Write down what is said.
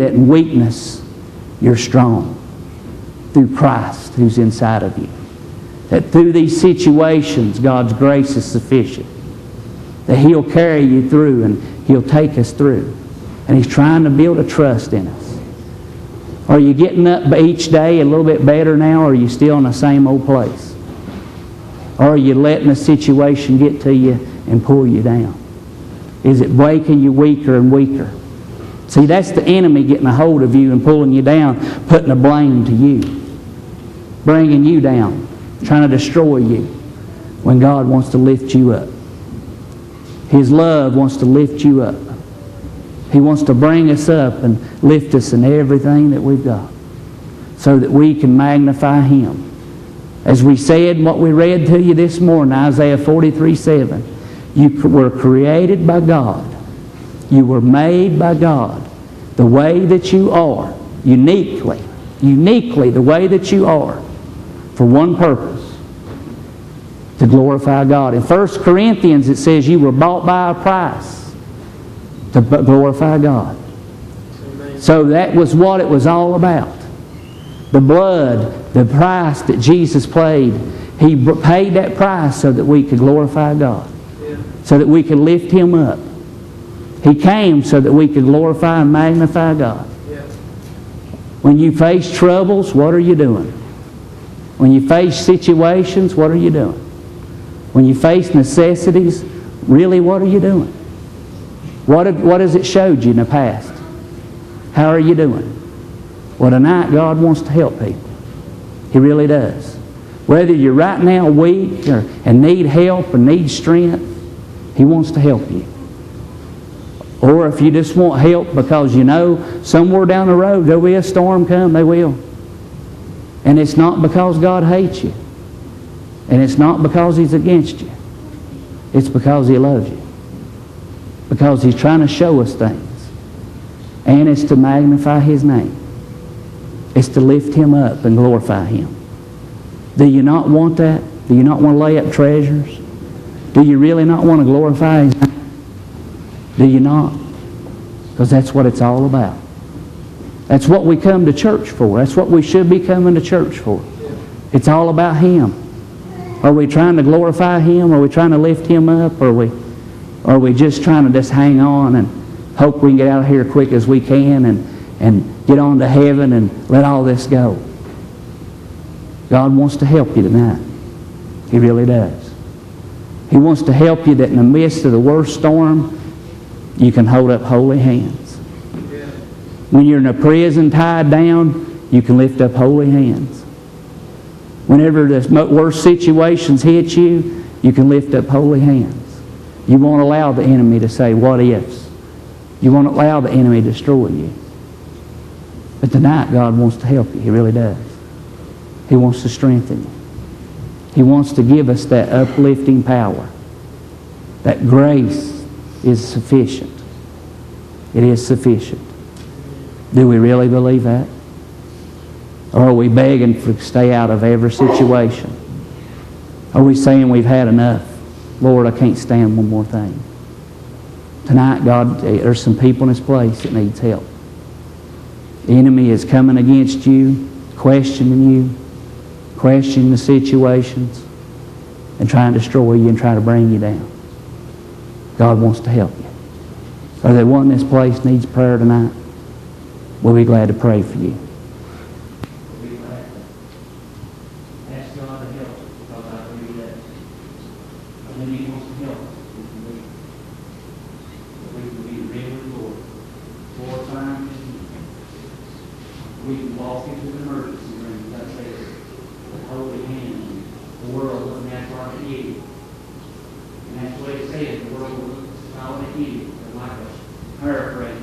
that in weakness you're strong through Christ who's inside of you. That through these situations, God's grace is sufficient. That He'll carry you through and He'll take us through. And He's trying to build a trust in us. Are you getting up each day a little bit better now, or are you still in the same old place? Or are you letting the situation get to you and pull you down? Is it making you weaker and weaker? See, that's the enemy getting a hold of you and pulling you down, putting the blame to you, bringing you down, trying to destroy you, when God wants to lift you up. His love wants to lift you up. He wants to bring us up and lift us in everything that we've got, so that we can magnify Him. As we said, what we read to you this morning, Isaiah 43:7, you were created by God. You were made by God the way that you are, uniquely the way that you are, for one purpose: to glorify God. In 1 Corinthians it says you were bought by a price, to glorify God. So that was what it was all about. The blood, the price that Jesus paid. He paid that price so that we could glorify God. So that we could lift Him up. He came so that we could glorify and magnify God. When you face troubles, what are you doing? When you face situations, what are you doing? When you face necessities, really, what are you doing? What has it showed you in the past? How are you doing? Well, tonight God wants to help people. He really does. Whether you're right now weak and need help or need strength, He wants to help you. Or if you just want help because you know somewhere down the road there'll be a storm come, they will. And it's not because God hates you. And it's not because He's against you. It's because He loves you. Because He's trying to show us things. And it's to magnify His name. It's to lift Him up and glorify Him. Do you not want that? Do you not want to lay up treasures? Do you really not want to glorify His name? Do you not? Because that's what it's all about. That's what we come to church for. That's what we should be coming to church for. It's all about Him. Are we trying to glorify Him? Are we trying to lift Him up? Or are we just trying to just hang on and hope we can get out of here quick as we can and get on to heaven and let all this go? God wants to help you tonight. He really does. He wants to help you that in the midst of the worst storm, you can hold up holy hands. When you're in a prison tied down, you can lift up holy hands. Whenever the worst situations hit you, you can lift up holy hands. You won't allow the enemy to say, what ifs? You won't allow the enemy to destroy you. But tonight, God wants to help you. He really does. He wants to strengthen you. He wants to give us that uplifting power. That grace is sufficient. It is sufficient. Do we really believe that? Or are we begging to stay out of every situation? Are we saying we've had enough? Lord, I can't stand one more thing. Tonight, God, there's some people in this place that needs help. The enemy is coming against you, questioning the situations, and trying to destroy you and trying to bring you down. God wants to help you. Are there one in this place needs prayer tonight? We'll be glad to pray for you. Ask God to help, because I believe that when He wants to help us, we can be really Lord. 4 times we can walk into the emergency room, like I said, with holy hands. The world looking at like an idiot. And that's what it says, the world looks like an idiot, like a paraphrase.